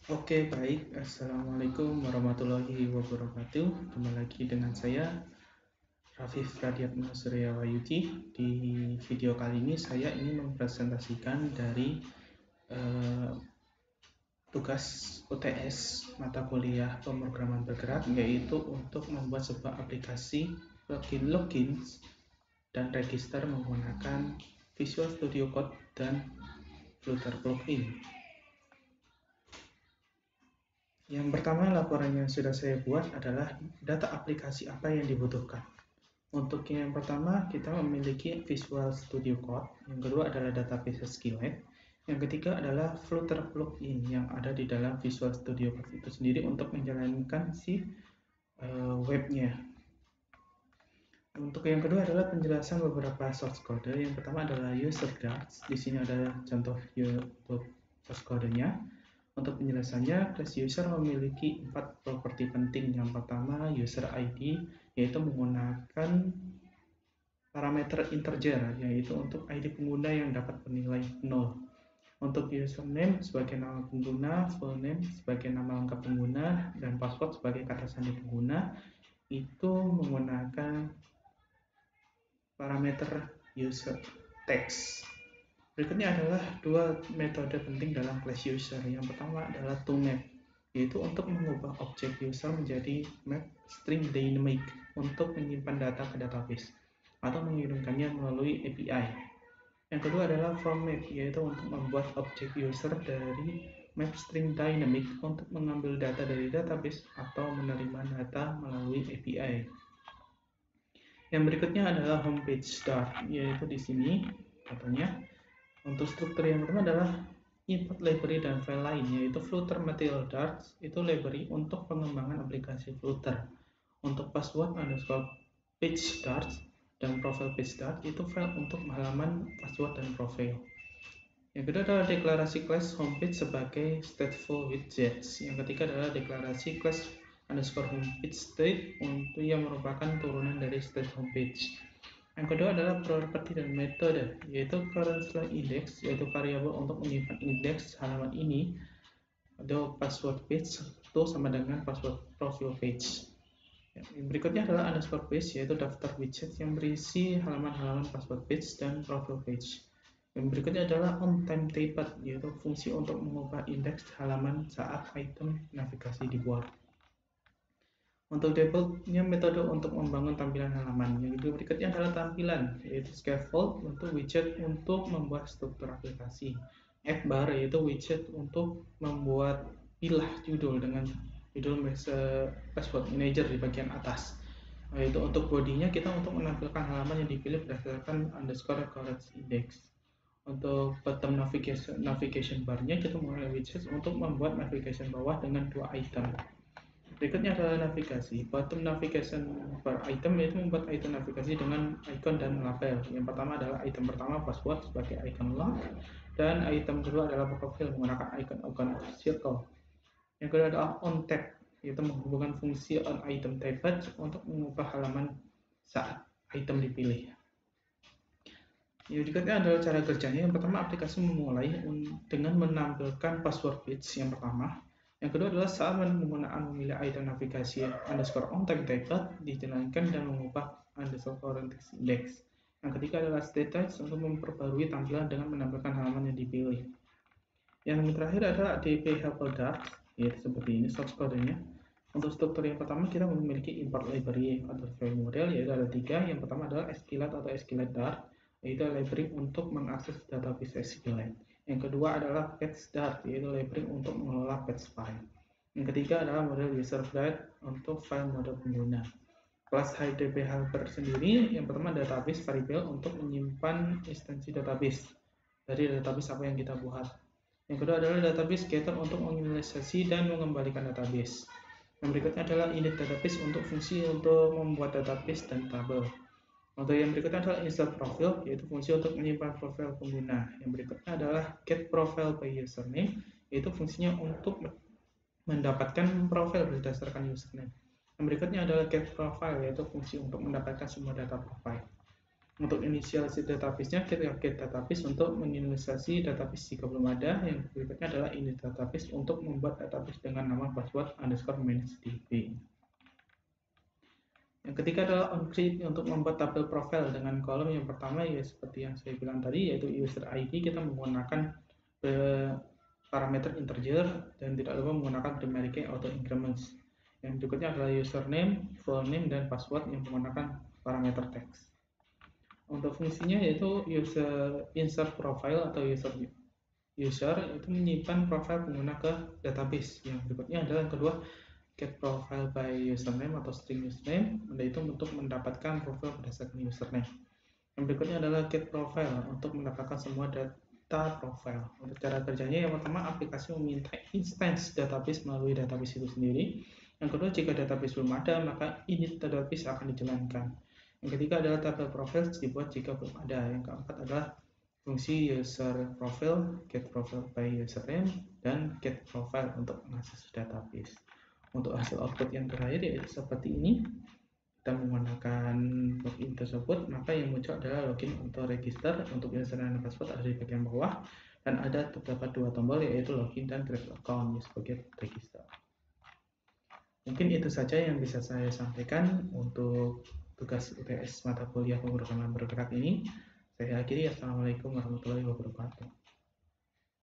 Oke, baik. Assalamualaikum warahmatullahi wabarakatuh. Kembali lagi dengan saya, Rafif Radiatmo Surya Wayuti. Di video kali ini saya ingin mempresentasikan dari eh, tugas UTS mata kuliah pemrograman bergerak, yaitu untuk membuat sebuah aplikasi login dan register menggunakan Visual Studio Code dan Flutter plugin. Yang pertama, laporan yang sudah saya buat adalah data aplikasi apa yang dibutuhkan. Untuk yang pertama, kita memiliki Visual Studio Code. Yang kedua adalah database SQLite. Yang ketiga adalah Flutter plugin yang ada di dalam Visual Studio Code itu sendiri untuk menjalankan si webnya. Untuk yang kedua adalah penjelasan beberapa source code. Yang pertama adalah user guides. Di sini ada contoh source codenya. Untuk penjelasannya, class user memiliki 4 properti penting. Yang pertama, user ID, yaitu menggunakan parameter integer, yaitu untuk ID pengguna yang dapat bernilai 0. Untuk username sebagai nama pengguna, full name sebagai nama lengkap pengguna, dan password sebagai kata sandi pengguna, itu menggunakan parameter user text. Berikutnya adalah dua metode penting dalam class user. Yang pertama adalah toMap, yaitu untuk mengubah objek user menjadi map string dynamic untuk menyimpan data ke database atau mengirimkannya melalui API. Yang kedua adalah fromMap, yaitu untuk membuat objek user dari map string dynamic untuk mengambil data dari database atau menerima data melalui API. Yang berikutnya adalah homepage start, yaitu di sini contohnya. Untuk struktur yang pertama adalah import library dan file lain, yaitu Flutter Material Darts, itu library untuk pengembangan aplikasi Flutter. Untuk password underscore page darts dan profile page dart, itu file untuk halaman password dan profil. Yang kedua adalah deklarasi class homepage sebagai stateful widgets. Yang ketiga adalah deklarasi class underscore homepage state untuk yang merupakan turunan dari state homepage. Yang kedua adalah properti dan metode, yaitu current/index, yaitu variabel untuk menyimpan indeks halaman ini. Ada password page itu sama dengan password profile page. Yang berikutnya adalah underscore page, yaitu daftar widget yang berisi halaman-halaman password page dan profile page. Yang berikutnya adalah onTimeTyped, yaitu fungsi untuk mengubah indeks halaman saat item navigasi dibuat. Untuk debugnya metode untuk membangun tampilan halaman. Yang berikutnya adalah tampilan, yaitu scaffold untuk widget untuk membuat struktur aplikasi. Fbar yaitu widget untuk membuat pilah judul dengan judul password manager di bagian atas. Yaitu untuk bodinya kita untuk menampilkan halaman yang dipilih berdasarkan underscore current index. Untuk bottom navigation barnya kita menggunakan widget untuk membuat navigation bawah dengan 2 item. Berikutnya adalah navigasi. Bottom navigation per item yaitu membuat item navigasi dengan icon dan label. Yang pertama adalah item pertama password sebagai icon lock, dan item kedua adalah profil menggunakan icon circle. Yang kedua adalah on tab, yaitu menghubungkan fungsi on item typed untuk mengubah halaman saat item dipilih. Yang berikutnya adalah cara kerjanya. Yang pertama, aplikasi memulai dengan menampilkan password page yang pertama. Yang kedua adalah saat penggunaan memilih item navigasi underscore onTimeTyped dijalankan dan mengubah underscore current index. Yang ketiga adalah status untuk memperbarui tampilan dengan menampilkan halaman yang dipilih. Yang terakhir adalah dp helper darts, yaitu seperti ini source code-nya. Untuk struktur yang pertama kita memiliki import library atau file model, yaitu ada 3. Yang pertama adalah SQLite atau SQLite Dart, yaitu library untuk mengakses database SQLite. Yang kedua adalah Page Dart, yaitu library untuk mengelola page file. Yang ketiga adalah model user guide untuk file model pengguna. Kelas HTTP helper sendiri, yang pertama database variable untuk menyimpan instansi database dari database apa yang kita buat. Yang kedua adalah database getter untuk menginisialisasi dan mengembalikan database. Yang berikutnya adalah init database untuk fungsi untuk membuat database dan tabel. Untuk yang berikutnya adalah insert profile, yaitu fungsi untuk menyimpan profil pengguna. Yang berikutnya adalah get profile by username, yaitu fungsinya untuk mendapatkan profil berdasarkan username. Yang berikutnya adalah get profile, yaitu fungsi untuk mendapatkan semua data profile. Untuk inisialisasi database-nya, kita get database untuk menginisialisasi database jika belum ada. Yang berikutnya adalah init database untuk membuat database dengan nama password underscore manage db. Yang ketiga adalah onCreate untuk membuat tabel profile dengan kolom yang pertama ya seperti yang saya bilang tadi, yaitu user ID. Kita menggunakan parameter integer dan tidak lupa menggunakan primary key auto increments. Yang berikutnya adalah username, full name, dan password yang menggunakan parameter text. Untuk fungsinya yaitu insert profile atau user itu menyimpan profil pengguna ke database. Yang berikutnya adalah yang kedua, get profile by username atau string username, yaitu untuk mendapatkan profil berdasarkan username. Yang berikutnya adalah get profile untuk mendapatkan semua data profile. Untuk cara kerjanya, yang pertama, aplikasi meminta instance database melalui database itu sendiri. Yang kedua, jika database belum ada, maka init database akan dijalankan. Yang ketiga adalah tabel profile dibuat jika belum ada. Yang keempat adalah fungsi user profile, get profile by username, dan get profile untuk mengakses database. Untuk hasil output yang terakhir yaitu seperti ini. Kita menggunakan login tersebut, maka yang muncul adalah login untuk register. Untuk username dan password ada di bagian bawah, dan ada terdapat dua tombol yaitu login dan create account sebagai register. Mungkin itu saja yang bisa saya sampaikan untuk tugas UTS mata kuliah pemrograman bergerak ini. Saya akhiri. Assalamualaikum warahmatullahi wabarakatuh.